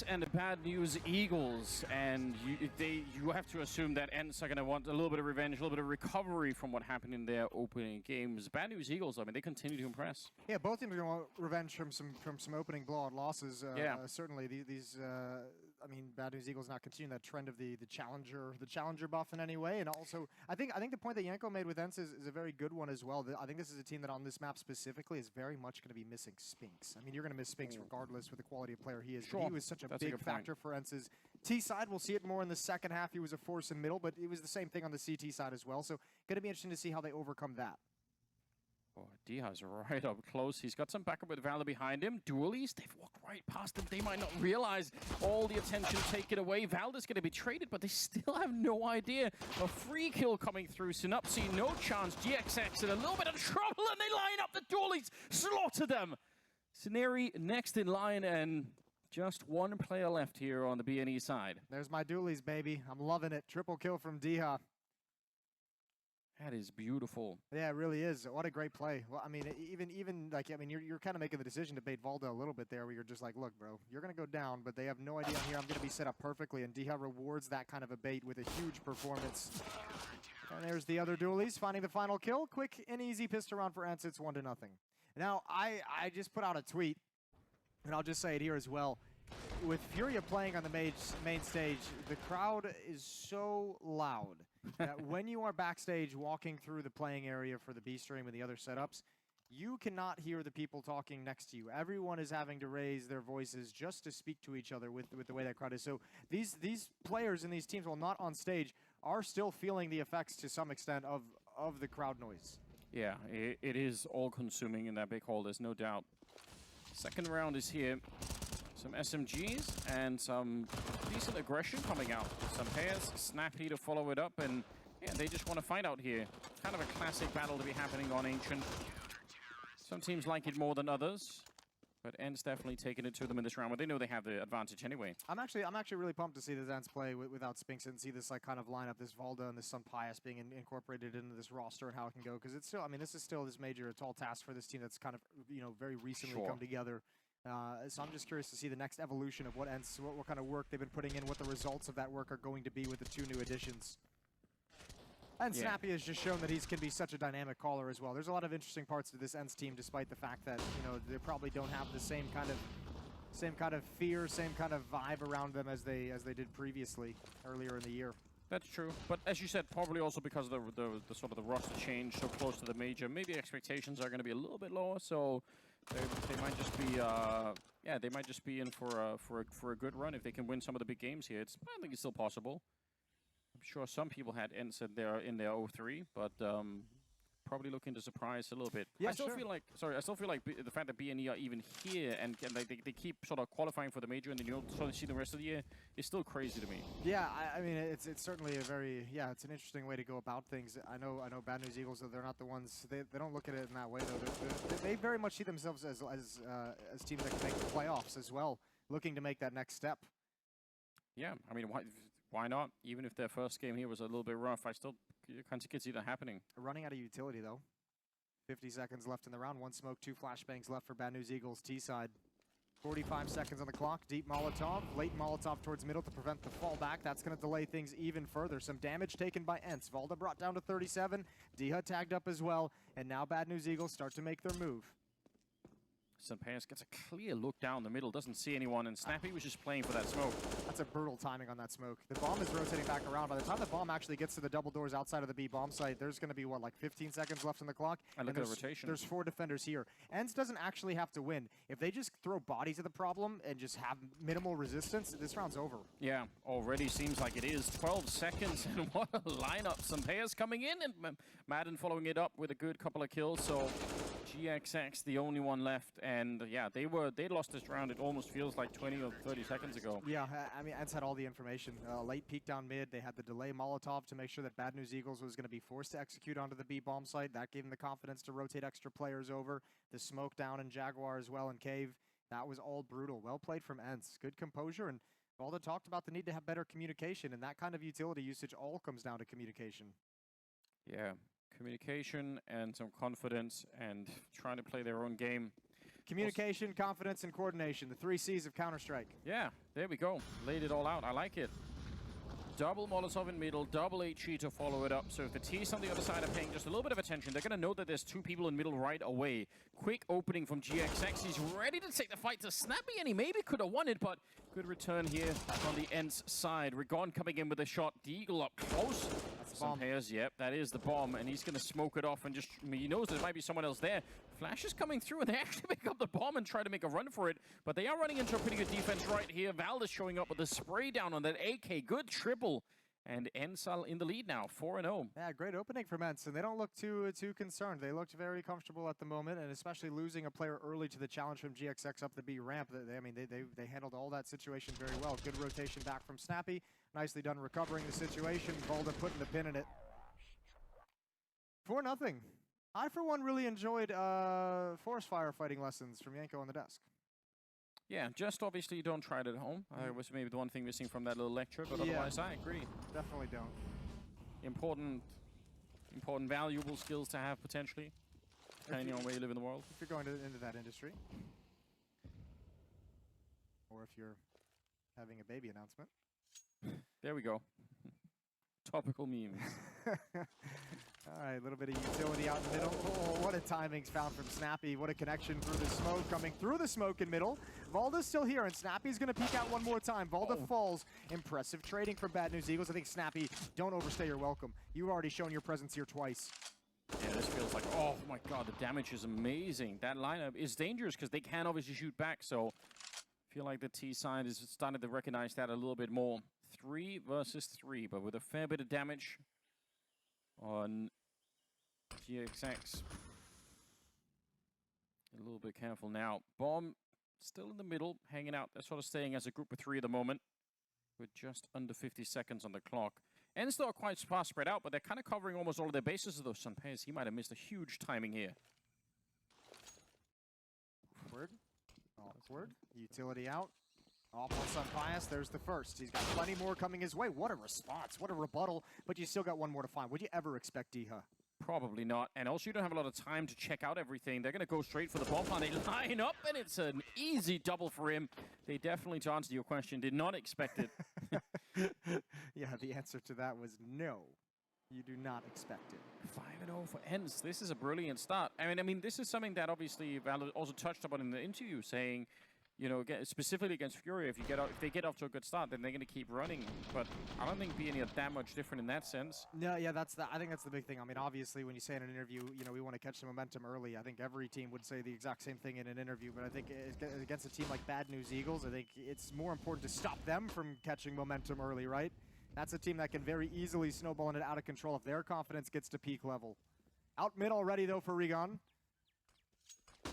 And the Bad News Eagles, and you have to assume that Ence are going to want a little bit of revenge, a little bit of recovery from what happened in their opening games. Bad News Eagles, I mean, they continue to impress. Yeah, both teams are going to want revenge from some opening blowout losses. Certainly, I mean, Bad News Eagles not continuing that trend of the challenger buff in any way, and also I think the point that Yanko made with Ence is a very good one as well. I think this is a team that on this map specifically is very much going to be missing Spinks. I mean, you're going to miss Spinks regardless with the quality of player he is. Sure. He was such a big factor for Ence's T side. We'll see it more in the second half. He was a force in middle, but it was the same thing on the CT side as well. So going to be interesting to see how they overcome that. Oh, Diha's right up close. He's got some backup with Valor behind him. Dualies, they've walked right past them. They might not realize all the attention taken away. Valor's going to be traded, but they still have no idea. A free kill coming through. Synapse, no chance. GXX in a little bit of trouble, and they line up the Dualies. Slaughter them. Sceneri next in line, and just one player left here on the BNE side. There's my Dualies, baby. I'm loving it. Triple kill from Diha. That is beautiful. Yeah, it really is. What a great play. Well, I mean, even like, I mean, you're kind of making the decision to bait Valda a little bit there, where you're just like, look, bro, you're going to go down, but they have no idea here I'm going to be set up perfectly, and Diha rewards that kind of a bait with a huge performance. And there's the other Dualies finding the final kill. Quick and easy pistol round for Ence. It's 1-0. Now, I just put out a tweet, and I'll just say it here as well. With Furia playing on the main stage, the crowd is so loud that when you are backstage walking through the playing area for the B stream and the other setups, you cannot hear the people talking next to you. Everyone is having to raise their voices just to speak to each other with the way that crowd is. So these players and these teams, while not on stage, are still feeling the effects to some extent of the crowd noise. Yeah, it is all-consuming in that big hall, there's no doubt. Second round is here. Some SMGs and some decent aggression coming out. Some pairs, Snappy to follow it up, and yeah, they just want to fight out here. Kind of a classic battle to be happening on Ancient. Some teams like it more than others, but Ence definitely taking it to them in this round, but they know they have the advantage anyway. I'm actually really pumped to see the Ence play without Spinks and see this like kind of lineup, this Valda and this Sun Pius being incorporated into this roster and how it can go, because it's still, I mean, this is still this major, a tall task for this team that's kind of, you know, very recently come together. So I'm just curious to see the next evolution of what Ence, what kind of work they've been putting in, what the results of that work are going to be with the two new additions. And Snappy has just shown that he can be such a dynamic caller as well. There's a lot of interesting parts to this Ence team, despite the fact that, you know, they probably don't have the same kind of fear, same kind of vibe around them as they did previously earlier in the year. That's true, but as you said, probably also because of the sort of the roster change so close to the major, maybe expectations are going to be a little bit lower. So they might just be, they might just be in for a good run if they can win some of the big games here. I think it's still possible. I'm sure some people had Ence in their 0-3, but probably looking to surprise a little bit. Yeah, I still feel like the fact that BNE are even here and they keep sort of qualifying for the major and then you don't sort of see the rest of the year is still crazy to me. Yeah, I mean it's certainly a very it's an interesting way to go about things. I know Bad News Eagles, they're not the ones, they don't look at it in that way though. They very much see themselves as teams that can make the playoffs as well, looking to make that next step. Yeah, I mean why not? Even if their first game here was a little bit rough, I still kind of could see that happening. Running out of utility, though. 50 seconds left in the round. One smoke, two flashbangs left for Bad News Eagles T-side. 45 seconds on the clock. Deep Molotov. Late Molotov towards middle to prevent the fallback. That's going to delay things even further. Some damage taken by Ence. Valda brought down to 37. Diha tagged up as well. And now Bad News Eagles start to make their move. Sampayas gets a clear look down the middle, doesn't see anyone, and Snappy was just playing for that smoke. That's a brutal timing on that smoke. The bomb is rotating back around. By the time the bomb actually gets to the double doors outside of the B bomb site, there's going to be, what, like 15 seconds left on the clock? And look at the rotation. There's 4 defenders here. Ence doesn't actually have to win. If they just throw bodies at the problem and just have minimal resistance, this round's over. Yeah, already seems like it is. 12 seconds, and what a lineup. Sampayas coming in, and Madden following it up with a good couple of kills, so GXX, the only one left, and yeah, they lost this round. It almost feels like 20 or 30 seconds ago. Yeah, I mean, Ence had all the information. Late peek down mid, they had the delay Molotov to make sure that Bad News Eagles was going to be forced to execute onto the B bomb site. That gave them the confidence to rotate extra players over. The smoke down in Jaguar as well in Cave. That was all brutal. Well played from Ence. Good composure, and Valda talked about the need to have better communication, and that kind of utility usage all comes down to communication. Yeah. Communication and some confidence and trying to play their own game. Communication, confidence, and coordination. The 3 C's of Counter-Strike. Yeah, there we go. Laid it all out. I like it. Double Molotov in middle, double HE to follow it up. So if the T's on the other side are paying just a little bit of attention, they're going to know that there's 2 people in middle right away. Quick opening from GXX. He's ready to take the fight to Snappy, and he maybe could have won it, but good return here on the Ence side. Rigon coming in with a shot. Deagle up close. That's Some pairs, yep, that is the bomb, and he's going to smoke it off and just, I mean, he knows there might be someone else there. Flash is coming through, and they actually pick up the bomb and try to make a run for it, but they are running into a pretty good defense right here. Valdez showing up with the spray down on that AK. Good triple. And Ence in the lead now, 4-0. Yeah, great opening from Ence, and they don't look too concerned. They looked very comfortable at the moment, and especially losing a player early to the challenge from GXX up the B ramp. They handled all that situation very well. Good rotation back from Snappy. Nicely done recovering the situation. Valda putting the pin in it. 4-0. I, for one, really enjoyed forest firefighting lessons from Yanko on the desk. Yeah, just obviously don't try it at home. It was maybe the one thing missing from that little lecture, but otherwise I agree. Definitely don't. Important, valuable skills to have potentially, depending on where you live in the world. If you're going into that industry. Or if you're having a baby announcement. There we go. Topical memes. All right, a little bit of utility out in the middle. Oh, what a timing's found from Snappy. What a connection through the smoke, coming through the smoke in middle. Valda's still here, and Snappy's going to peek out one more time. Valda falls. Impressive trading from Bad News Eagles. I think Snappy, don't overstay your welcome. You've already shown your presence here twice. Yeah, this feels like, oh my god, the damage is amazing. That lineup is dangerous because they can obviously shoot back, so I feel like the T side is starting to recognize that a little bit more. 3 versus 3, but with a fair bit of damage on GXX. A little bit careful now. Bomb still in the middle, hanging out. They're sort of staying as a group of 3 at the moment, with just under 50 seconds on the clock. Ence though are quite far spread out, but they're kind of covering almost all of their bases of those Sun Pairs. He might have missed a huge timing here. Awkward. Utility out. Off on Sun Pius, there's the first. He's got plenty more coming his way. What a response, what a rebuttal, but you still got one more to find. Would you ever expect Diha? Probably not, and also you don't have a lot of time to check out everything. They're going to go straight for the bomb plant. They line up, and it's an easy double for him. They definitely, to answer your question, did not expect it. Yeah, the answer to that was no. You do not expect it. 5-0 for Ence. This is a brilliant start. I mean, this is something that obviously Valor also touched upon in the interview, saying, you know, specifically against Fury, if they get off to a good start, then they're going to keep running. But I don't think being that much different in that sense. No, yeah, I think that's the big thing. I mean, obviously, when you say in an interview, you know, we want to catch the momentum early. I think every team would say the exact same thing in an interview. But I think against a team like Bad News Eagles, I think it's more important to stop them from catching momentum early, right? That's a team that can very easily snowball it out of control if their confidence gets to peak level. Out mid already, though, for Rigon.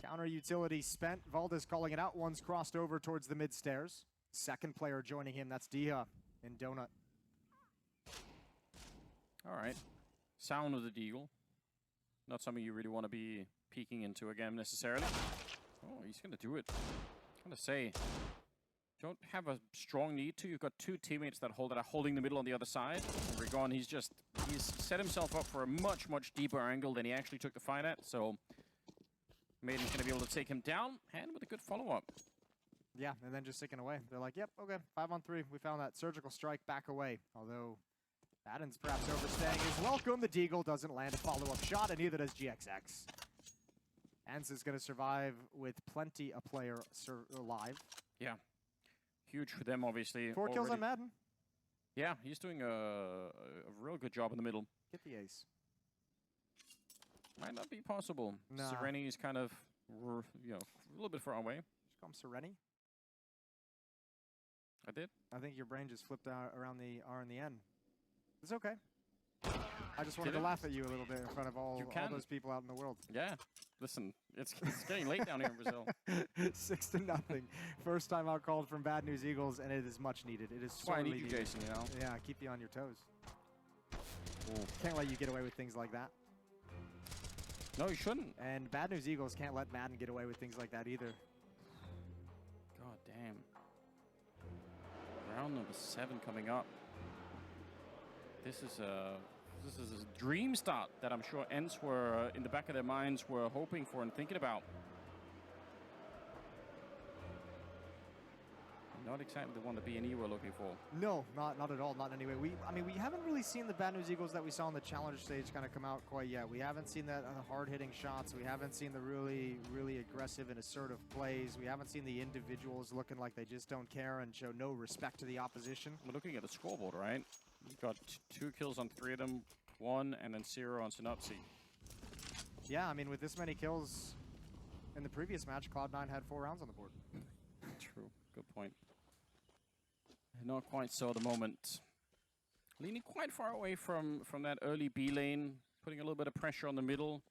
Counter utility spent. Valda's calling it out. One's crossed over towards the mid stairs. Second player joining him. That's Diha in Donut. All right. Sound of the Deagle. Not something you really want to be peeking into again necessarily. Oh, he's going to do it. I'm going to say, don't have a strong need to. You've got 2 teammates that are holding the middle on the other side. Rigon, he's set himself up for a much, much deeper angle than he actually took the fight at. So Maiden's going to be able to take him down, and with a good follow-up. Yeah, and then just sticking away. They're like, yep, okay, 5-on-3. We found that surgical strike back away. Although, Madden's perhaps overstaying his welcome. The Deagle doesn't land a follow-up shot, and neither does GXX. Ence is going to survive with plenty of player alive. Yeah. Huge for them, obviously. 4 kills on Madden. Yeah, he's doing a real good job in the middle. Get the ace. Might not be possible. Nah. Sereni is kind of, you know, a little bit far away. Just call him Sereni. I did? I think your brain just flipped out around the R and the N. It's okay. I just wanted to laugh at you a little bit in front of all those people out in the world. Yeah. Listen, it's getting late down here in Brazil. 6-0. First time out called from Bad News Eagles, and it is much needed. It is sorely needed. That's why I need you, Jason, you know? Yeah, keep you on your toes. Can't let you get away with things like that. No, you shouldn't. And Bad News Eagles can't let Madden get away with things like that either. God damn. Round number 7 coming up. This is a dream start that I'm sure Ence were in the back of their minds were hoping for and thinking about. not exactly the one the B&E were looking for. No, not at all. Not in any way. I mean, we haven't really seen the Bad News Eagles that we saw on the Challenger stage kind of come out quite yet. We haven't seen that hard-hitting shots. We haven't seen the really aggressive and assertive plays. We haven't seen the individuals looking like they just don't care and show no respect to the opposition. We're looking at the scoreboard, right? You've got 2 kills on 3 of them, 1 and then 0 on Synopsy. Yeah, I mean, with this many kills in the previous match, Cloud9 had 4 rounds on the board. True. Good point. Not quite so at the moment. Leaning quite far away from that early B lane, putting a little bit of pressure on the middle.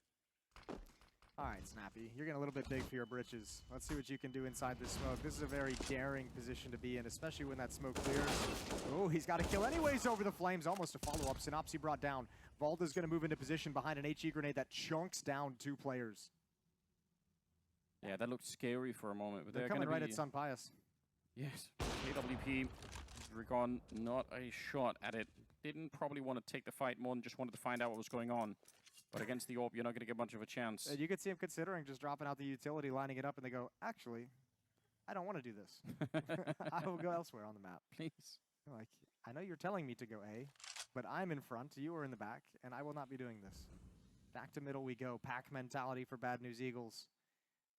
All right, Snappy, you're getting a little bit big for your britches. Let's see what you can do inside this smoke. This is a very daring position to be in, especially when that smoke clears. Oh, he's got to kill anyways over the flames. Almost a follow-up. Synopsy brought down. Valda's going to move into position behind an HE grenade that chunks down 2 players. Yeah, that looked scary for a moment. But they're coming right at Sun Pius. Yes, AWP, Dragon, not a shot at it. Didn't probably want to take the fight more than just wanted to find out what was going on. But against the AWP, you're not going to get much of a chance. You could see him considering just dropping out the utility, lining it up, and they go, actually, I don't want to do this. I will go elsewhere on the map. Please. Like, I know you're telling me to go A, but I'm in front, you are in the back, and I will not be doing this. Back to middle we go. Pack mentality for Bad News Eagles.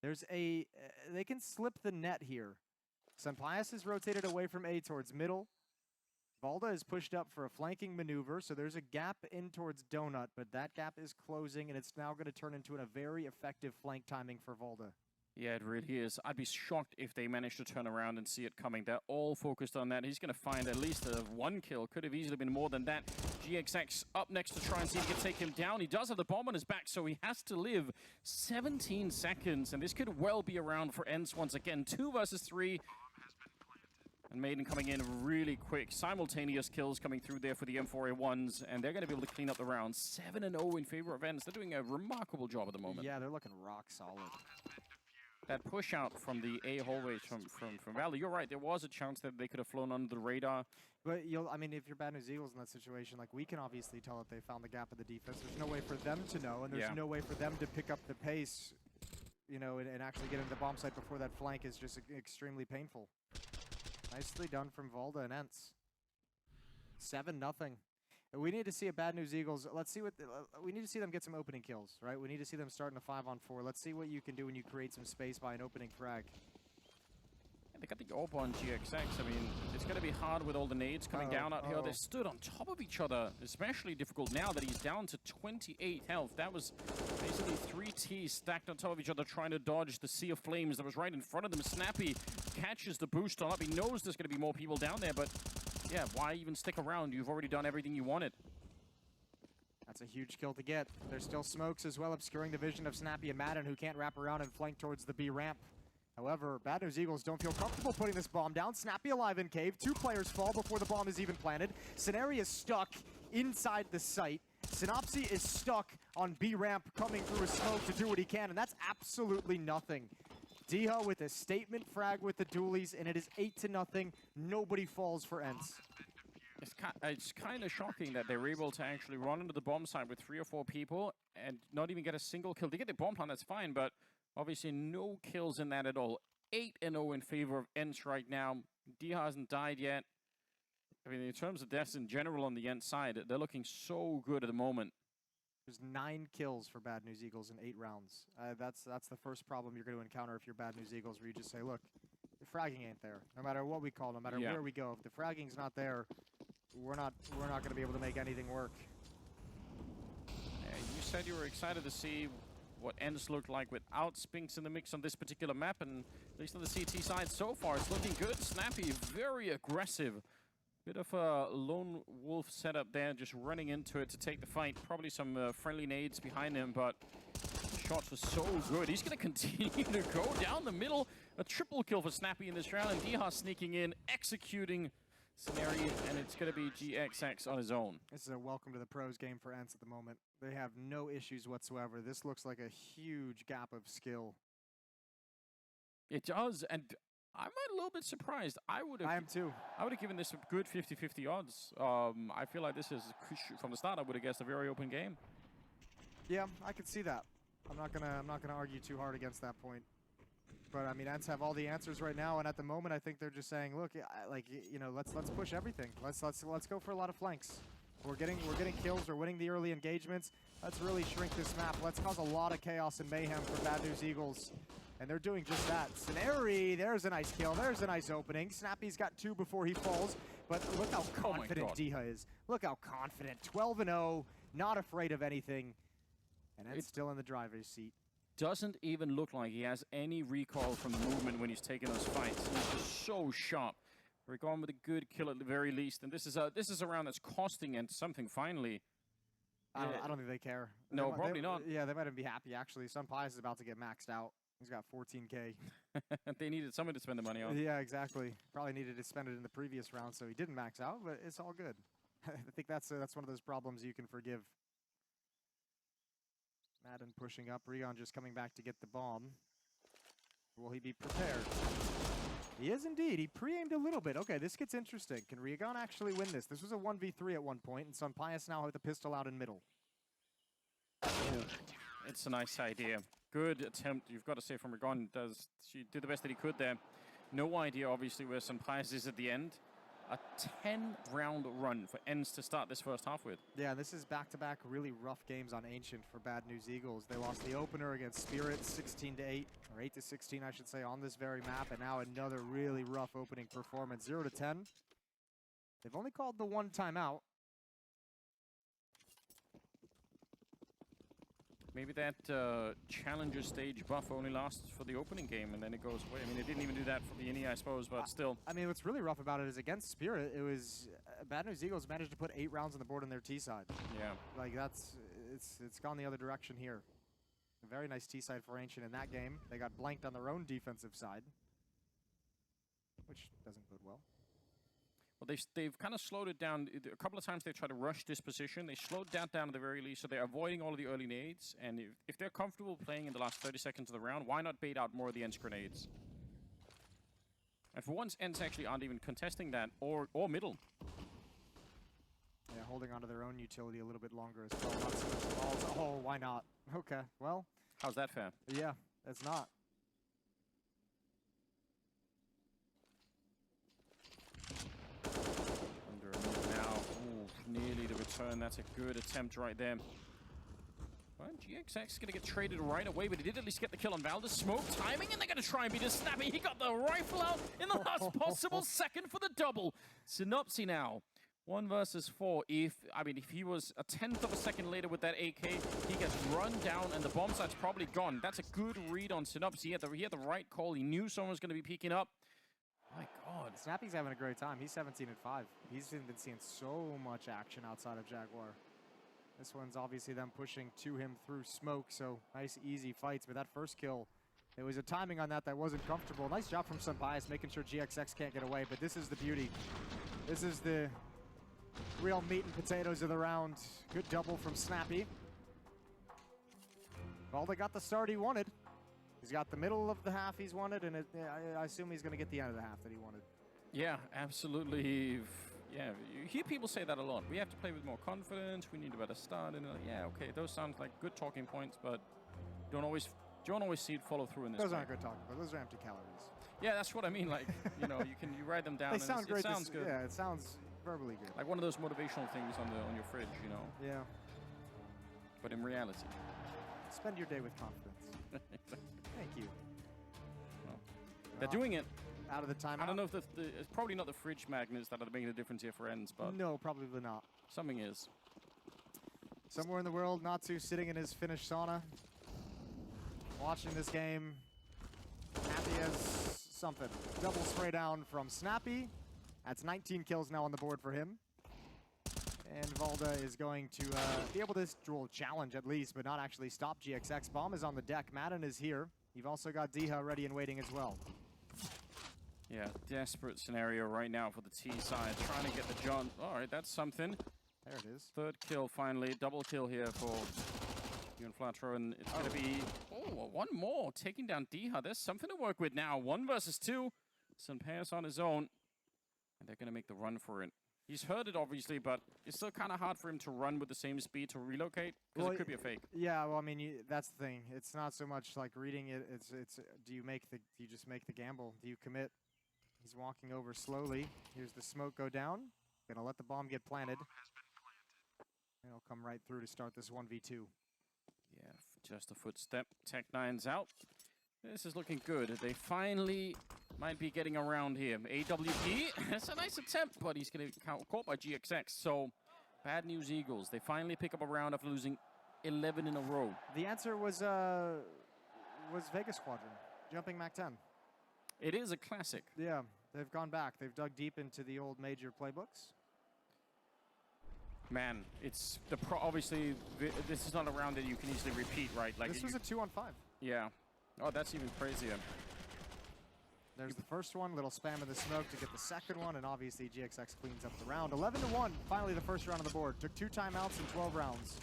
There's a... they can slip the net here. Sun Pius is rotated away from A towards middle. Valda is pushed up for a flanking maneuver, so there's a gap in towards Donut, but that gap is closing, and it's now going to turn into a very effective flank timing for Valda. Yeah, it really is. I'd be shocked if they managed to turn around and see it coming. They're all focused on that. He's going to find at least 1 kill. Could have easily been more than that. GXX up next to try and see if he can take him down. He does have the bomb on his back, so he has to live 17 seconds, and this could well be around for Ence once again. 2 versus 3. And Maiden coming in really quick. Simultaneous kills coming through there for the M4A1s, and they're going to be able to clean up the round. 7-0 in favor of Ence. They're doing a remarkable job at the moment. Yeah, they're looking rock solid. That push out from the A hallways from Valley, you're right. There was a chance that they could have flown under the radar. But I mean, if you're Bad News Eagles in that situation, like, we can obviously tell that they found the gap in the defense. There's no way for them to know, and there's no way for them to pick up the pace, you know, and actually get into the bomb site before that flank is just extremely painful. Nicely done from Valda and Ence. 7-0. We need to see a Bad News Eagles. Let's see what we need to see them get some opening kills, right? We need to see them starting a 5-on-4. Let's see what you can do when you create some space by an opening frag. And they got the AWP on GXX. I mean, it's going to be hard with all the nades coming down out here. They stood on top of each other. Especially difficult now that he's down to 28 health. That was basically 3 Ts stacked on top of each other trying to dodge the sea of flames that was right in front of them. Snappy catches the boost on up. He knows there's going to be more people down there, but yeah, why even stick around? You've already done everything you wanted. That's a huge kill to get. There's still smokes as well, obscuring the vision of Snappy and Madden, who can't wrap around and flank towards the B ramp. However, Bad News Eagles don't feel comfortable putting this bomb down. Snappy alive in cave. 2 players fall before the bomb is even planted. Scenario is stuck inside the site. Synopsy is stuck on B ramp, coming through a smoke to do what he can, and that's absolutely nothing. Diha with a statement frag with the dualies, and it is 8-0. Nobody falls for Ence. It's kind of shocking that they were able to actually run into the bomb site with 3 or 4 people and not even get a single kill. They get the bomb plant, that's fine, but obviously no kills in that at all. 8-0 in favor of Ence right now. Diha hasn't died yet. I mean, in terms of deaths in general on the Ence side, they're looking so good at the moment. There's 9 kills for Bad News Eagles in 8 rounds. That's the first problem you're going to encounter if you're Bad News Eagles, where you just say, look, the fragging ain't there. No matter what we call, no matter where we go, if the fragging's not there, we're not going to be able to make anything work. You said you were excited to see what Ence looked like without Spinks in the mix on this particular map, and at least on the CT side so far, it's looking good. Snappy, very aggressive. Bit of a lone wolf setup there, just running into it to take the fight. Probably some friendly nades behind him, but the shots were so good. He's going to continue to go down the middle. A triple kill for Snappy in this round, and Diha sneaking in, executing Scenario, and it's going to be GXX on his own. This is a welcome to the pros game for Ence at the moment. They have no issues whatsoever. This looks like a huge gap of skill. It does, and I'm a little bit surprised. I am too. I would have given this a good 50-50 odds. I feel like this is, from the start, I would have guessed a very open game. Yeah, I could see that. I'm not gonna argue too hard against that point. But I mean, Ents have all the answers right now, and at the moment, I think they're just saying, look, let's push everything. Let's go for a lot of flanks. We're getting kills. We're winning the early engagements. Let's really shrink this map. Let's cause a lot of chaos and mayhem for Bad News Eagles. And they're doing just that. Scenary, there's a nice kill. There's a nice opening. Snappy's got 2 before he falls. But look how confident Diha is. Look how confident. 12-0, not afraid of anything. And Ents still in the driver's seat. Doesn't even look like he has any recoil from the movement when he's taking those fights. He's just so sharp. We're going with a good kill at the very least. And this is a round that's costing Ents something finally. I don't think they care. No, probably not. Yeah, they might even be happy, actually. Sun Pies is about to get maxed out. He's got 14K. They needed someone to spend the money on. Yeah, exactly. Probably needed to spend it in the previous round, so he didn't max out, but it's all good. I think that's one of those problems you can forgive. Madden pushing up. Rion just coming back to get the bomb. Will he be prepared? He is indeed. He pre-aimed a little bit. Okay, this gets interesting. Can Rigon actually win this? This was a 1v3 at one point, and Sun Pius now with the pistol out in middle. It's a nice idea. Good attempt, you've got to say, from Rigon. She did the best that he could there. No idea, obviously, where Sun Pius is at the end. A 10-round run for Ence to start this first half with. Yeah, this is back-to-back really rough games on Ancient for Bad News Eagles. They lost the opener against Spirit 16-8, or 8-16, I should say, on this very map, and now another really rough opening performance, 0-10. They've only called the 1 timeout. Maybe that challenger stage buff only lasts for the opening game and then it goes away. I mean, it didn't even do that for the INI, I suppose, but still. I mean, what's really rough about it is against Spirit, it was Bad News Eagles managed to put 8 rounds on the board on their T side. Yeah. Like, it's gone the other direction here. A very nice T side for Ancient in that game. They got blanked on their own defensive side, which doesn't bode well. Well, they've kind of slowed it down. A couple of times they've tried to rush this position. They slowed that down at the very least, so they're avoiding all of the early nades. And if they're comfortable playing in the last 30 seconds of the round, why not bait out more of the Ence grenades? And for once, Ence actually aren't even contesting that, or middle. Yeah, holding onto their own utility a little bit longer as well. Not so much balls. Oh, why not? Okay, well. How's that fair? Yeah, it's not. Nearly the return. That's a good attempt right there. Well, GXX is going to get traded right away, but he did at least get the kill on Valdez. Smoke timing, and they're going to try and beat his Snappy. He got the rifle out in the last possible second for the double. Synopsy now. 1 versus 4. If he was a 10th of a second later with that AK, he gets run down, and the bomb site's probably gone. That's a good read on Synopsy. He had the right call. He knew someone was going to be peeking up. My God. Snappy's having a great time. He's 17-5. He's been seeing so much action outside of Jaguar. This one's obviously them pushing to him through smoke, so nice, easy fights. But that first kill, there was a timing on that wasn't comfortable. Nice job from Sun Pius, making sure GXX can't get away. But this is the beauty. This is the real meat and potatoes of the round. Good double from Snappy. Valda got the start he wanted. He's got the middle of the half he's wanted, and I assume he's going to get the end of the half that he wanted. Yeah, absolutely. Yeah, you hear people say that a lot. We have to play with more confidence. We need a better start. And yeah, okay, those sound like good talking points, but don't always see it follow through in this. Those aren't good talking, but those are empty calories. Yeah, that's what I mean. Like, you write them down. They sound great. It sounds good. Yeah, it sounds verbally good. Like one of those motivational things on your fridge, you know. Yeah. But in reality, spend your day with confidence. Thank you. Well, they're doing it. Out of the timeout? I don't know if it's probably not the fridge magnets that are making the difference here for Ence, but... No, probably not. Something is. Somewhere in the world, Natsu sitting in his Finnish sauna, watching this game, happy as something. Double spray down from Snappy. That's 19 kills now on the board for him. And Valda is going to be able to dual challenge at least, but not actually stop GXX. Bomb is on the deck. Madden is here. You've also got Diha ready and waiting as well. Yeah, desperate scenario right now for the T side. Trying to get the John. All right, that's something. There it is. Third kill finally. Double kill here for Ewan Flatro. And it's going to be, one more. Taking down Diha. There's something to work with now. 1 versus 2. Sun Pius on his own. And they're going to make the run for it. He's heard it, obviously, but it's still kind of hard for him to run with the same speed to relocate, because Well, it could be a fake. Yeah, well, I mean, that's the thing. It's not so much like reading it. It's do you just make the gamble? Do you commit? He's walking over slowly. Here's the smoke go down. Gonna let the bomb get planted. It'll come right through to start this 1v2. Yeah, just a footstep. Tech9's out. This is looking good. They finally might be getting around here. AWP, that's a nice attempt, but he's going to get caught by GXX. So, bad news, Eagles. They finally pick up a round after losing 11 in a row. The answer was Vegas Squadron, jumping Mac 10. It is a classic. Yeah, they've gone back. They've dug deep into the old major playbooks. Man, it's obviously this is not a round that you can easily repeat, right? Like this was a 2-on-5. Yeah. Oh, that's even crazier. There's the first one, little spam in the smoke to get the second one, and obviously GXX cleans up the round. 11-1, finally the first round on the board. Took 2 timeouts and 12 rounds.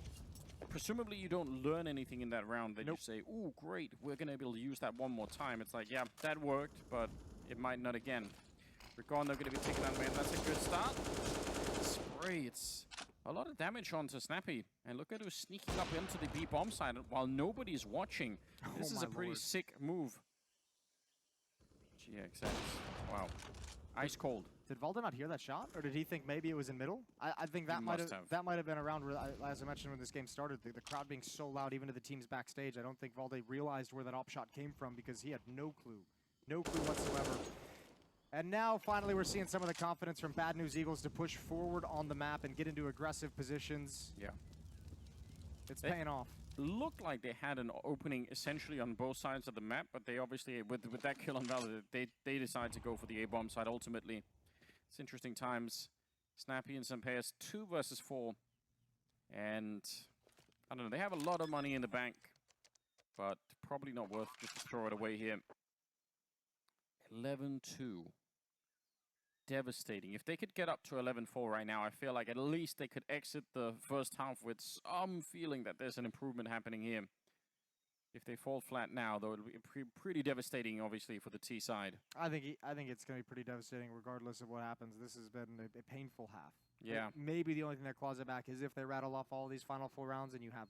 Presumably you don't learn anything in that round that Nope. you say, ooh, great, we're going to be able to use that one more time. It's like, yeah, that worked, but it might not again. Recon, they're going to be taking that man. That's a good start. Spray, it's a lot of damage onto Snappy. And look at who's sneaking up into the B bomb side while nobody's watching. This is a pretty sick move. GXX. Wow. Ice cold. Did Valda not hear that shot, or did he think maybe it was in middle? I think that might have been around where, as I mentioned when this game started, the crowd being so loud, even to the teams backstage. I don't think Valde realized where that op shot came from because he had no clue whatsoever. And now finally we're seeing some of the confidence from Bad News Eagles to push forward on the map and get into aggressive positions. Yeah. It's paying off. Looked like they had an opening essentially on both sides of the map, but they obviously, with that kill on Valor, they decided to go for the A-bomb side ultimately. It's interesting times. Snappy and Sampeas 2 versus 4. And I don't know, they have a lot of money in the bank, but probably not worth just to throw it away here. 11-2. Devastating. If they could get up to 11-4 right now, I feel like at least they could exit the first half with some feeling that there's an improvement happening here. If they fall flat now, though, it'll be pretty devastating, obviously, for the T side. I think it's going to be pretty devastating regardless of what happens. This has been a painful half. Yeah. Maybe the only thing that claws it back is if they rattle off all these final 4 rounds and you have,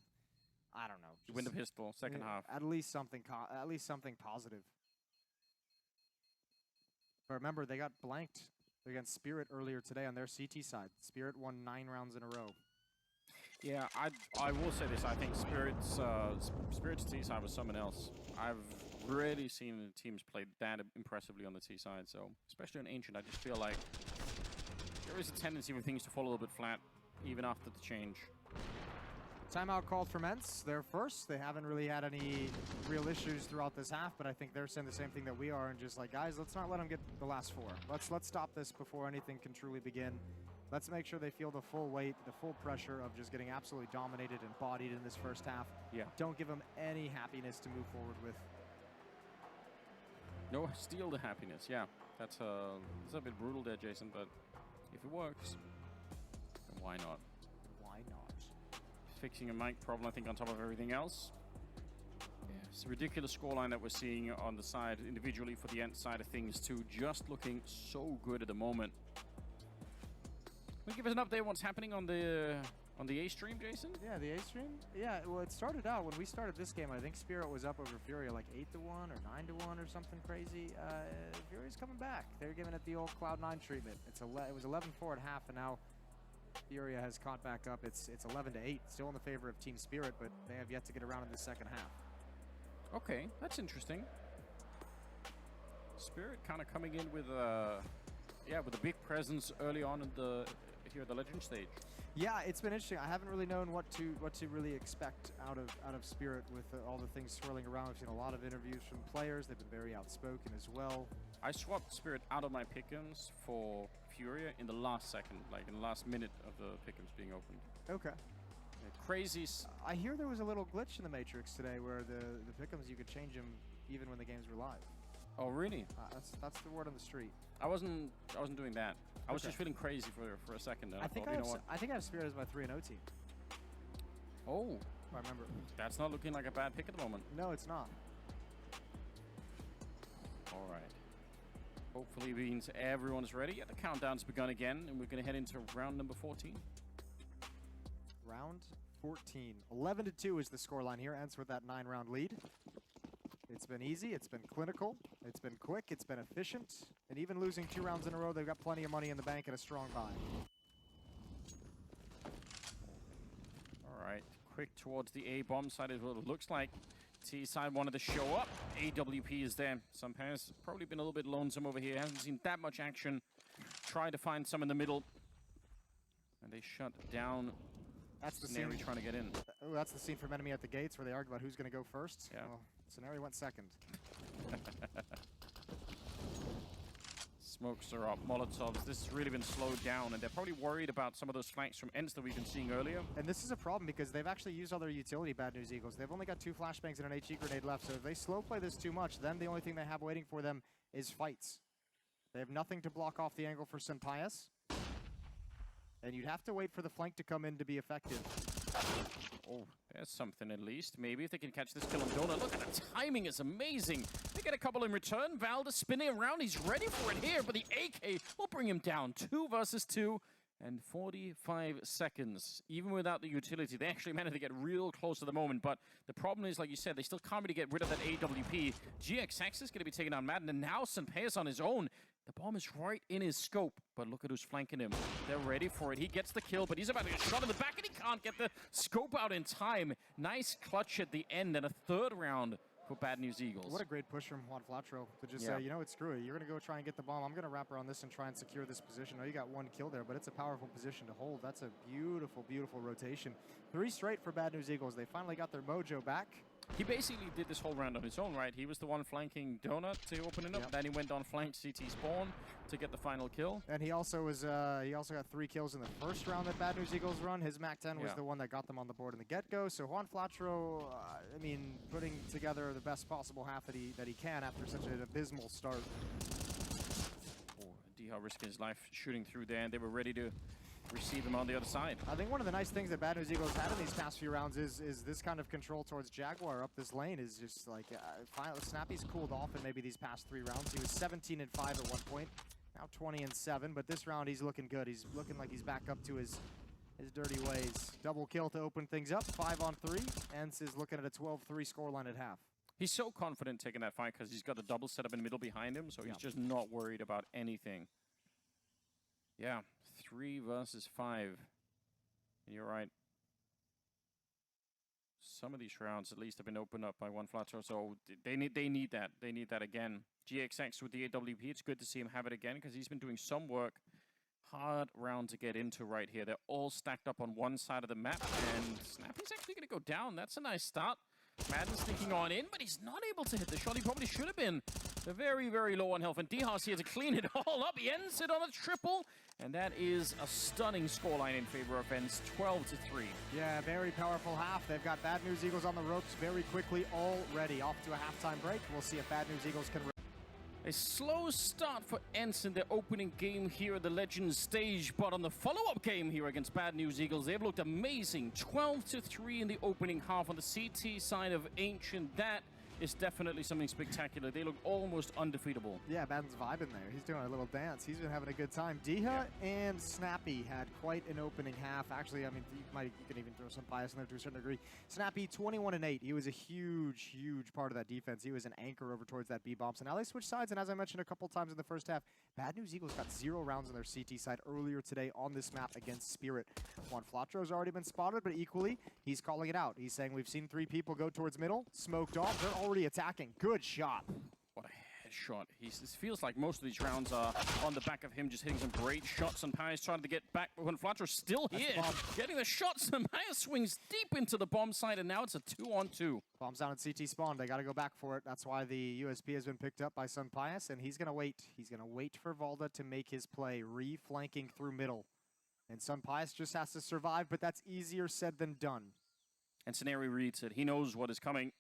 I don't know. You win the pistol, second half. At least something positive. But remember, they got blanked against Spirit earlier today on their CT side. Spirit won 9 rounds in a row. Yeah, I will say this. I think Spirit's T side was someone else. I've rarely seen the teams play that impressively on the T side. So, especially on Ancient, I just feel like there is a tendency for things to fall a little bit flat, even after the change. Timeout called from Ence. They're first. They haven't really had any real issues throughout this half, but I think they're saying the same thing that we are, and just like, guys, let's not let them get the last 4. Let's stop this before anything can truly begin. Let's make sure they feel the full weight, the full pressure of just getting absolutely dominated and bodied in this first half. Yeah. Don't give them any happiness to move forward with. No, steal the happiness. Yeah, that's a bit brutal there, Jason, but if it works, then why not? Why not? Fixing a mic problem, I think, on top of everything else. Yeah, it's a ridiculous scoreline that we're seeing on the side individually for the Ent side of things too. Just looking so good at the moment. Can you give us an update on what's happening on the A stream, Jason? Yeah, the A stream? Yeah, well, it started out, when we started this game, I think Spirit was up over Furia like 8-1 or 9-1 or something crazy. Furia's coming back. They're giving it the old Cloud9 treatment. It was 11-4 at half, and now Furia has caught back up. It's 11-8, still in the favor of Team Spirit, but they have yet to get around in the second half. Okay, that's interesting. Spirit kind of coming in with with a big presence early on in here at the Legend stage. Yeah, it's been interesting. I haven't really known what to really expect out of Spirit with all the things swirling around. I've seen a lot of interviews from players. They've been very outspoken as well. I swapped Spirit out of my pick'ems for Furia in the last second, like in the last minute of the pick'ems being opened. Okay. Crazy. I hear there was a little glitch in the Matrix today where the pick'ems, you could change them even when the games were live. Oh, really? That's the word on the street. I wasn't doing that. I was just feeling crazy for a second. I think I have Spirit as my 3-0 team. Oh, I remember. That's not looking like a bad pick at the moment. No, it's not. All right. Hopefully means everyone's ready. Yeah, the countdown's begun again, and we're going to head into round number 14. Round 14. 11-2 is the scoreline here. Ence with that 9-round lead. It's been easy, it's been clinical, it's been quick, it's been efficient, and even losing 2 rounds in a row, they've got plenty of money in the bank and a strong buy. All right, quick towards the A-bomb side is what it looks like. T side wanted to show up. AWP is there. Sunpire's probably been a little bit lonesome over here. Hasn't seen that much action. Tried to find some in the middle. And they shut down. That's the Snary scene. trying to get in. Oh, that's the scene from Enemy at the Gates where they argue about who's going to go first. Yeah. Well, Snary went second. Smokes are up, Molotovs. This has really been slowed down, and they're probably worried about some of those flanks from Ence that we've been seeing earlier. And this is a problem because they've actually used all their utility, Bad News Eagles. They've only got 2 flashbangs and an HE grenade left, so if they slow play this too much, then the only thing they have waiting for them is fights. They have nothing to block off the angle for Sunpius. And you'd have to wait for the flank to come in to be effective. Oh, there's something at least. Maybe if they can catch this kill on Donut. Look at the timing, is amazing. They get a couple in return. Valda spinning around. He's ready for it here, but the AK will bring him down. 2 versus 2 and 45 seconds. Even without the utility, they actually managed to get real close to the moment. But the problem is, like you said, they still can't really get rid of that AWP. GXX is going to be taking on Madden, and now Sunpius on his own. The bomb is right in his scope, but look at who's flanking him. They're ready for it. He gets the kill, but he's about to get shot in the back, and he can't get the scope out in time. Nice clutch at the end, and a 3rd round for Bad News Eagles. What a great push from Juan Flatro to just say, you know what, screw it. You're going to go try and get the bomb. I'm going to wrap around this and try and secure this position. I know you got 1 kill there, but it's a powerful position to hold. That's a beautiful, beautiful rotation. 3 straight for Bad News Eagles. They finally got their mojo back. He basically did this whole round on his own, right? He was the one flanking Donut to open it up. Yep. Then he went on flank CT spawn to get the final kill. And he also was he also got 3 kills in the first round that Bad News Eagles run. His MAC-10 was the one that got them on the board in the get-go. So Juan Flatro, I mean, putting together the best possible half that he can after such an abysmal start. Oh, Diha risking his life shooting through there, and they were ready to receive him on the other side. I think one of the nice things that Bad News Eagles had in these past few rounds is this kind of control towards Jaguar up this lane is just like, finally, Snappy's cooled off in maybe these past 3 rounds. He was 17-5 at one point, now 20-7, but this round he's looking good. He's looking like he's back up to his dirty ways. Double kill to open things up, 5 on 3. Ence is looking at a 12-3 scoreline at half. He's so confident taking that fight because he's got the double setup in the middle behind him, so he's just not worried about anything. Yeah, 3 versus 5. You're right. Some of these rounds, at least, have been opened up by Juan Flatro, so they need that. They need that again. GXX with the AWP, it's good to see him have it again because he's been doing some work. Hard round to get into right here. They're all stacked up on one side of the map, and Snappy's actually going to go down. That's a nice start. Madden's sneaking on in, but he's not able to hit the shot. He probably should have been. They're very, very low on health, and Dihas here to clean it all up. He ends it on a triple, and that is a stunning scoreline in favor of Ence, 12-3. Yeah, very powerful half. They've got Bad News Eagles on the ropes very quickly already. Off to a halftime break. We'll see if Bad News Eagles can... A slow start for Ence in their opening game here at the Legends stage, but on the follow-up game here against Bad News Eagles, they've looked amazing. 12-3 in the opening half on the CT side of Ancient. That is definitely something spectacular. They look almost undefeatable. Yeah, Madden's vibing there. He's doing a little dance. He's been having a good time. Diha and Snappy had quite an opening half. Actually, I mean, you can even throw some bias in there to a certain degree. Snappy, 21-8. He was a huge, huge part of that defense. He was an anchor over towards that B-bomb. So now they switch sides, and as I mentioned a couple times in the first half, Bad News Eagles got 0 rounds on their CT side earlier today on this map against Spirit. Juan Flatro's already been spotted, but equally, he's calling it out. He's saying, we've seen 3 people go towards middle, smoked off. They're already attacking. Good shot. What a headshot. It feels like most of these rounds are on the back of him just hitting some great shots, and Pius trying to get back, but when Flatro's still here, getting the shots, and Pius swings deep into the bomb side, and now it's a 2-on-2. Bombs down at CT spawn. They got to go back for it. That's why the USP has been picked up by Sunpius, and he's going to wait. He's going to wait for Valda to make his play, re-flanking through middle. And Sunpius just has to survive, but that's easier said than done. And Scenario reads it. He knows what is coming.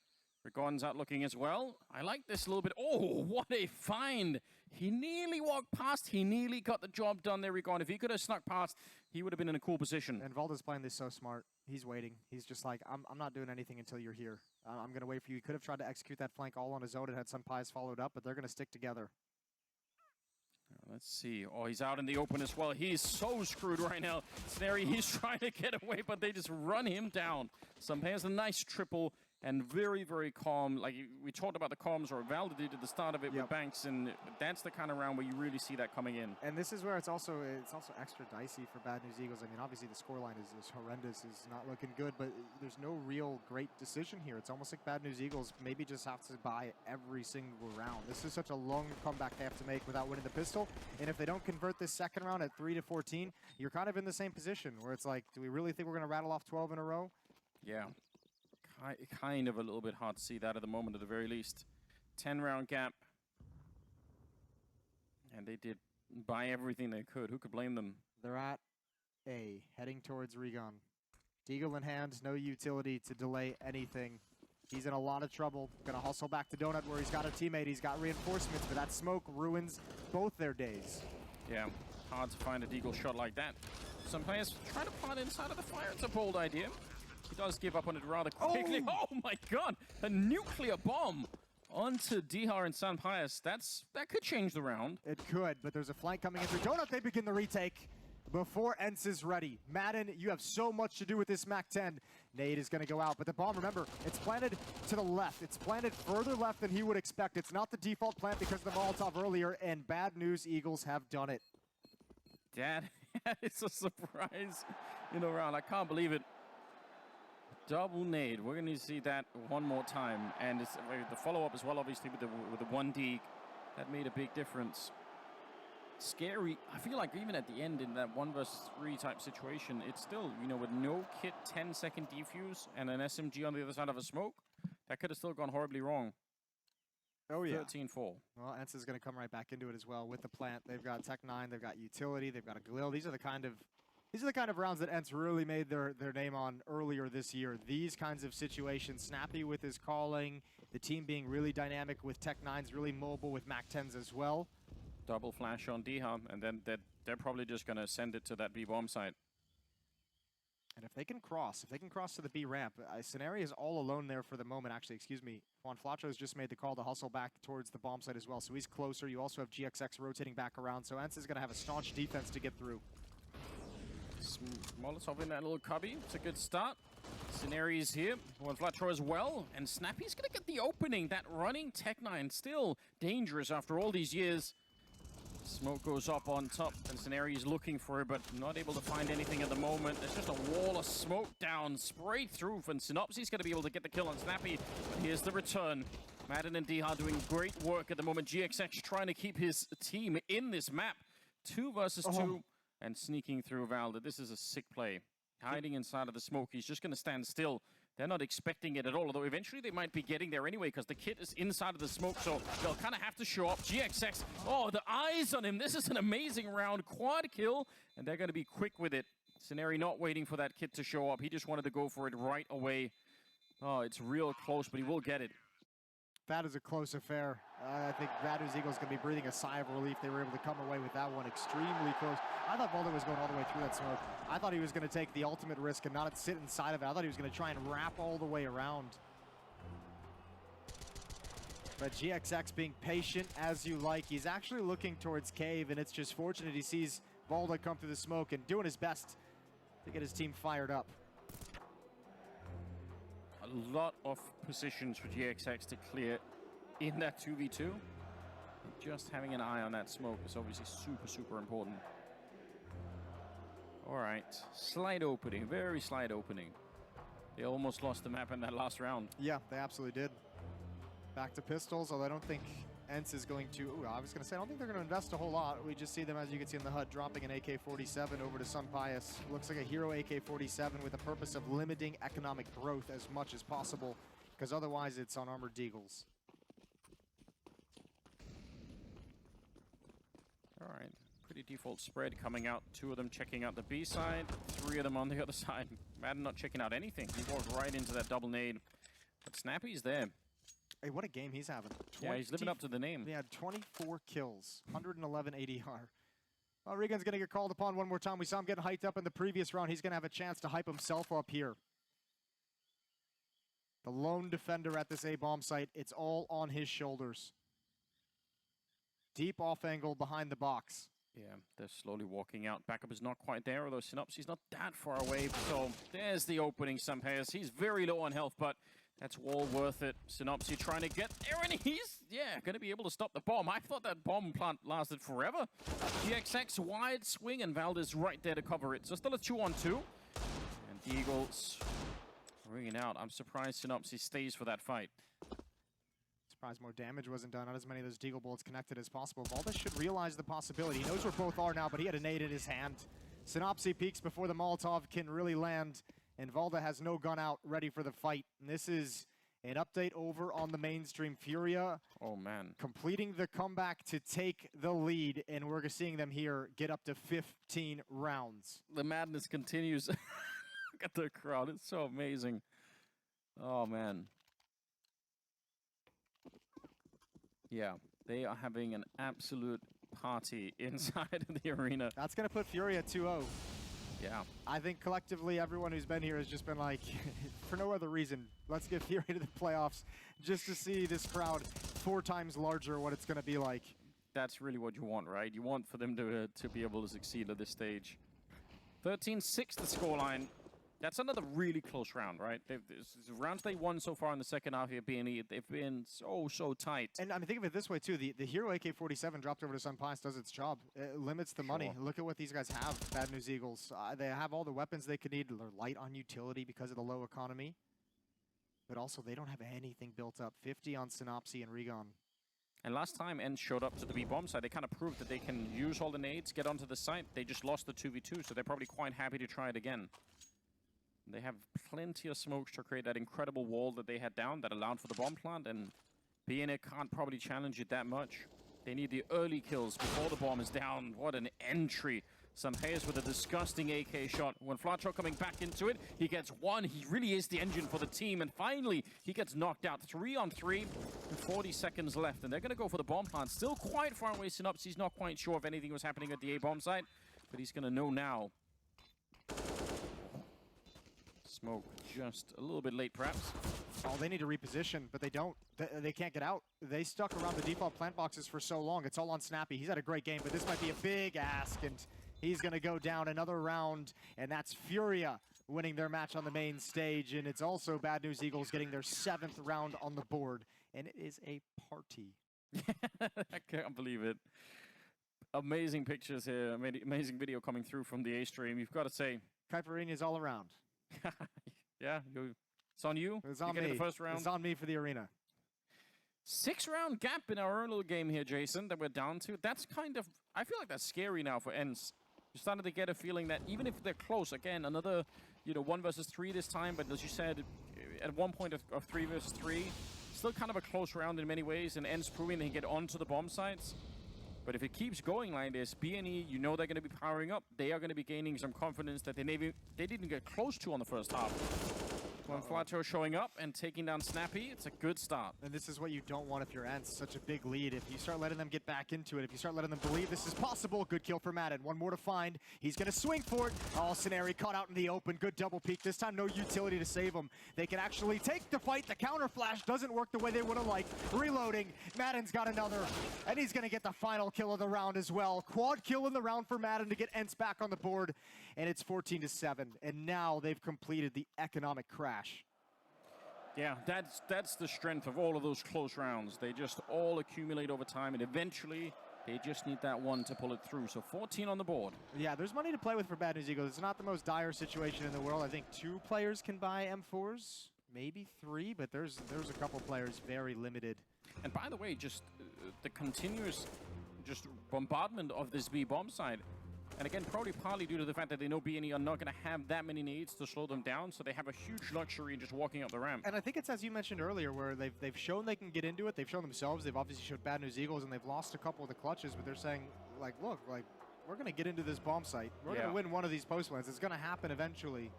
Rigon's out looking as well. I like this a little bit. Oh, what a find. He nearly walked past. He nearly got the job done there, Rigon. If he could have snuck past, he would have been in a cool position. And Valda's playing this so smart. He's waiting. He's just like, I'm not doing anything until you're here. I'm going to wait for you. He could have tried to execute that flank all on his own and had Sunpius followed up, but they're going to stick together. Let's see. Oh, he's out in the open as well. He's so screwed right now. Snary, he's trying to get away, but they just run him down. Some has a nice triple and very, very calm. Like we talked about the calms, or Valda did at the start of it with Banks, and that's the kind of round where you really see that coming in. And this is where it's also extra dicey for Bad News Eagles. I mean, obviously the scoreline is horrendous, is not looking good, but there's no real great decision here. It's almost like Bad News Eagles maybe just have to buy every single round. This is such a long comeback they have to make without winning the pistol, and if they don't convert this second round at 3-14, you're kind of in the same position where it's like, do we really think we're going to rattle off 12 in a row? Yeah. Kind of a little bit hard to see that at the moment, at the very least. 10-round gap. And they did buy everything they could. Who could blame them? They're at A, heading towards Regon. Deagle in hand, no utility to delay anything. He's in a lot of trouble. Gonna hustle back to Donut where he's got a teammate. He's got reinforcements, but that smoke ruins both their days. Yeah, hard to find a Deagle shot like that. Some players try to plant inside of the fire. It's a bold idea. He does give up on it rather quickly. Oh my god! A nuclear bomb onto Dihar and San Pius. That could change the round. It could, but there's a flank coming in through Donut. They begin the retake before Ence is ready. Madden, you have so much to do with this MAC-10. Nade is going to go out, but the bomb, remember, it's planted to the left. It's planted further left than he would expect. It's not the default plant because of the Molotov earlier, and Bad News Eagles have done it. Dad, it's a surprise in a round. I can't believe it. Double nade. We're going to see that one more time. And it's, the follow-up as well, obviously, with the 1D. That made a big difference. Scary. I feel like even at the end in that 1 versus 3 type situation, it's still, you know, with no kit, 10-second defuse, and an SMG on the other side of a smoke, that could have still gone horribly wrong. Oh, yeah. 13-4. Well, Ence is going to come right back into it as well with the plant. They've got Tech 9, they've got utility, they've got a Galil. These are the kind of rounds that Ence really made their name on earlier this year. These kinds of situations, Snappy with his calling, the team being really dynamic with Tech 9s, really mobile with MAC-10s as well. Double flash on Diham, and then they're probably just going to send it to that B-bomb site. And if they can cross to the B ramp, Scenario is all alone there for the moment. Actually, excuse me, Juan Flacho's just made the call to hustle back towards the bomb site as well, so he's closer. You also have GXX rotating back around, so Ence is going to have a staunch defense to get through. Molotov in that little cubby. It's a good start. Scenario's here. Juan Flacho as well, and Snappy's going to get the opening. That running Tech 9 still dangerous after all these years. Smoke goes up on top, and Scenario's looking for it, but not able to find anything at the moment. There's just a wall of smoke down, sprayed through, and Synopsy's going to be able to get the kill on Snappy. But here's the return. Madden and Dihar doing great work at the moment. GXX trying to keep his team in this map. 2 versus 2, and sneaking through Valda. This is a sick play. Hiding inside of the smoke. He's just going to stand still. They're not expecting it at all, although eventually they might be getting there anyway because the kit is inside of the smoke, so they'll kind of have to show up. GXX, oh, the eyes on him. This is an amazing round. Quad kill, and they're going to be quick with it. Scenario not waiting for that kit to show up. He just wanted to go for it right away. Oh, it's real close, but he will get it. That is a close affair. I think Bad News Eagles going to be breathing a sigh of relief. They were able to come away with that one extremely close. I thought Boulder was going all the way through that smoke. I thought he was going to take the ultimate risk and not sit inside of it. I thought he was going to try and wrap all the way around. But GXX being patient as you like. He's actually looking towards Cave, and it's just fortunate he sees Valda come through the smoke and doing his best to get his team fired up. A lot of positions for GXX to clear in that 2v2. Just having an eye on that smoke is obviously super, super important. All right, slight opening, very slight opening. They almost lost the map in that last round. Yeah, they absolutely did. Back to pistols, although I don't think Ence is going to, I was going to say, I don't think they're going to invest a whole lot. We just see them, as you can see in the HUD, dropping an AK-47 over to Sun Pius. Looks like a hero AK-47 with the purpose of limiting economic growth as much as possible, because otherwise it's on armored deagles. All right, pretty default spread coming out. 2 of them checking out the B side, 3 of them on the other side. Madden not checking out anything. He walked right into that double nade. But Snappy's there. Hey, what a game he's having. Yeah, he's living up to the name. He had 24 kills, 111 ADR. Well, Regan's going to get called upon one more time. We saw him getting hyped up in the previous round. He's going to have a chance to hype himself up here. The lone defender at this A-bomb site, it's all on his shoulders. Deep off angle behind the box. Yeah, they're slowly walking out. Backup is not quite there, although Synopsy's not that far away. So there's the opening, Sampayas. He's very low on health, but that's all worth it. Synopsy trying to get there, and he's, going to be able to stop the bomb. I thought that bomb plant lasted forever. GXX wide swing, and Valdez right there to cover it. So still a 2-on-2. And the Eagles ringing out. I'm surprised Synopsy stays for that fight. Surprised more damage wasn't done. Not as many of those Deagle bullets connected as possible. Valdez should realize the possibility. He knows where both are now, but he had a nade in his hand. Synopsy peeks before the Molotov can really land, and Valda has no gun out, ready for the fight. And this is an update over on the mainstream. Furia, oh man, completing the comeback to take the lead, and we're seeing them here get up to 15 rounds. The madness continues. Look at the crowd. It's so amazing. Oh man. Yeah, they are having an absolute party inside of the arena. That's going to put Fury at 2-0. Yeah. I think collectively everyone who's been here has just been like, for no other reason, let's get Fury to the playoffs just to see this crowd 4 times larger, what it's going to be like. That's really what you want, right? You want for them to be able to succeed at this stage. 13-6 the scoreline. That's another really close round, right? Rounds they won so far in the second half of B&E, they've been so tight. And I mean, think of it this way, too. The Hero AK-47 dropped over to Sun Pies does its job. It limits the money. Look at what these guys have, Bad News Eagles. They have all the weapons they could need. They're light on utility because of the low economy. But also, they don't have anything built up. 50 on Synopsy and Regon. And last time Ence showed up to the B bomb site, they kind of proved that they can use all the nades, get onto the site. They just lost the 2v2, so they're probably quite happy to try it again. They have plenty of smokes to create that incredible wall that they had down that allowed for the bomb plant, and B&E can't probably challenge it that much. They need the early kills before the bomb is down. What an entry. Sampayas with a disgusting AK shot. When Flacho coming back into it, he gets one. He really is the engine for the team, and finally, he gets knocked out. 3-on-3, and 40 seconds left, and they're going to go for the bomb plant. Still quite far away. Synopsy's not quite sure if anything was happening at the A bomb site, but he's going to know now. Smoke just a little bit late, perhaps. Oh, they need to reposition, but they don't. They can't get out. They stuck around the default plant boxes for so long. It's all on Snappy. He's had a great game, but this might be a big ask, and he's going to go down another round, and that's Furia winning their match on the main stage, and it's also Bad News Eagles getting their 7th round on the board, and it is a party. I can't believe it. Amazing pictures here. Amazing video coming through from the A stream. You've got to say. Caipirinha is all around. Yeah, it's on you. It's on me. The first round. It's on me for the arena. 6-round gap in our own little game here, Jason, that we're down to. That's kind of, I feel like that's scary now for Ence. You're starting to get a feeling that even if they're close, again, another, 1 versus 3 this time, but as you said, at one point of 3 versus 3, still kind of a close round in many ways, and Ence proving they can get onto the bomb sites. But if it keeps going like this, B&E, they're going to be powering up. They are going to be gaining some confidence that they didn't get close to on the first half. When Flato showing up and taking down Snappy, it's a good start. And this is what you don't want if you're Ence. Such a big lead. If you start letting them get back into it, if you start letting them believe this is possible, good kill for Madden. One more to find. He's going to swing for it. Oh, Scenario caught out in the open. Good double peek. This time, no utility to save him. They can actually take the fight. The counter flash doesn't work the way they would have liked. Reloading. Madden's got another. And he's going to get the final kill of the round as well. Quad kill in the round for Madden to get Ence back on the board. And it's 14-7. And now they've completed the economic crash. Yeah, that's the strength of all of those close rounds. They just all accumulate over time, and eventually they just need that one to pull it through. So 14 on the board. Yeah, there's money to play with for Bad News Eagles. It's not the most dire situation in the world. I think 2 players can buy M4s, maybe 3, but there's a couple players very limited. And by the way, just the continuous just bombardment of this B bomb side. And again, probably partly due to the fact that they know B&E are not going to have that many nades to slow them down, so they have a huge luxury in just walking up the ramp. And I think it's as you mentioned earlier, where they've shown they can get into it. They've shown themselves. They've obviously showed Bad News Eagles, and they've lost a couple of the clutches. But they're saying, like, look, like we're going to get into this bomb site. We're going to win one of these post wins. It's going to happen eventually.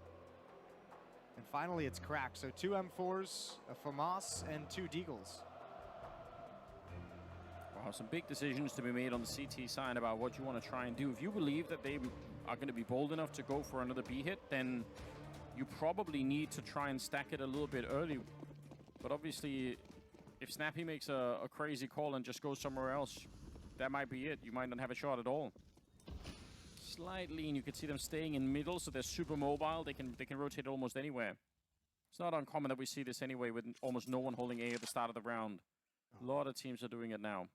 And finally, it's cracked. So 2 M4s, a FAMAS, and 2 Deagles. Wow, some big decisions to be made on the CT side about what you want to try and do. If you believe that they are going to be bold enough to go for another B hit, then you probably need to try and stack it a little bit early. But obviously, if Snappy makes a crazy call and just goes somewhere else, that might be it. You might not have a shot at all. Slight lean, you can see them staying in middle, so they're super mobile. They can rotate almost anywhere. It's not uncommon that we see this anyway, with almost no one holding A at the start of the round. A lot of teams are doing it now.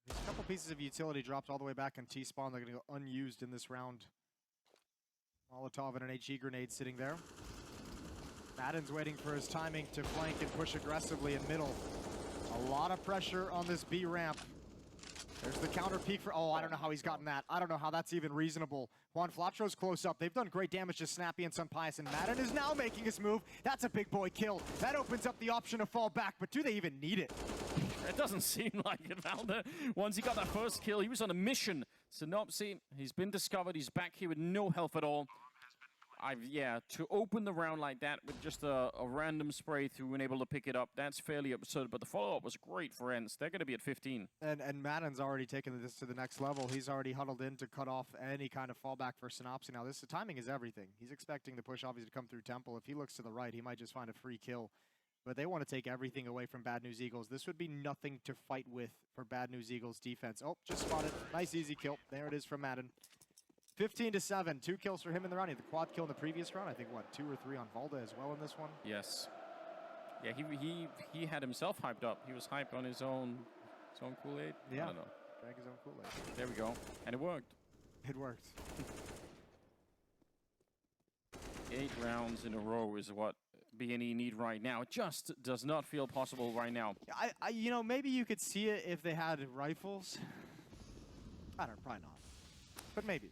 There's a couple pieces of utility dropped all the way back on T-spawn. They're going to go unused in this round. Molotov and an HE grenade sitting there. Madden's waiting for his timing to flank and push aggressively in middle. A lot of pressure on this B ramp. There's the counter peek for, oh, I don't know how he's gotten that. I don't know how that's even reasonable. Juan Flatro's close up. They've done great damage to Snappy and Sunpius, and Madden is now making his move. That's a big boy kill. That opens up the option to fall back, but do they even need it? It doesn't seem like it, Valda. Once he got that first kill, he was on a mission. Synopsy, he's been discovered. He's back here with no health at all. Yeah, to open the round like that with just a random spray through and able to pick it up, that's fairly absurd. But the follow-up was great for Ence. They're going to be at 15. And Madden's already taken this to the next level. He's already huddled in to cut off any kind of fallback for Synopsy. Now, the timing is everything. He's expecting the push, obviously, to come through Temple. If he looks to the right, he might just find a free kill. But they want to take everything away from Bad News Eagles. This would be nothing to fight with for Bad News Eagles defense. Oh, just spotted. Nice, easy kill. There it is from Madden. 15-7, 2 kills for him in the round. He had the quad kill in the previous round. I think, what, 2 or 3 on Valda as well in this one? Yes. Yeah, he had himself hyped up. He was hyped on his own Kool-Aid. Yeah. I don't know. Drank his own Kool-Aid. There we go. And it worked. It worked. 8 rounds in a row is what BNE need right now. It just does not feel possible right now. You know, maybe you could see it if they had rifles. I don't know, probably not. But maybe.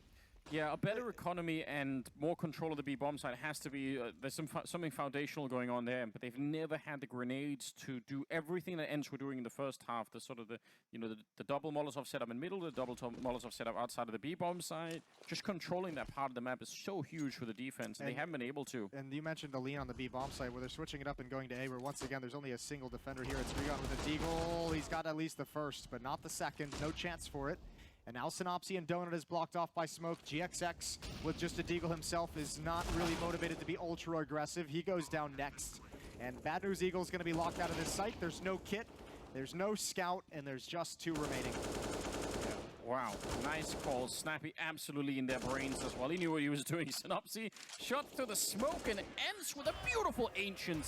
Yeah, a better economy and more control of the B-bomb side has to be, there's something foundational going on there, but they've never had the grenades to do everything that Ence were doing in the first half, the sort of the double Molotov setup in middle, the double Molotov setup outside of the B-bomb side. Just controlling that part of the map is so huge for the defense, and they haven't been able to. And you mentioned the lean on the B-bomb side, where they're switching it up and going to A, where once again, there's only a single defender here. It's Rion with a deagle. He's got at least the first, but not the second. No chance for it. And now Synopsy and Donut is blocked off by smoke. GXX, with just a deagle himself, is not really motivated to be ultra aggressive. He goes down next. And Bad News Eagle's going to be locked out of this site. There's no kit, there's no scout, and there's just 2 remaining. Yeah. Wow, nice call. Snappy absolutely in their brains as well. He knew what he was doing. Synopsy shot through the smoke and Ence with a beautiful ancient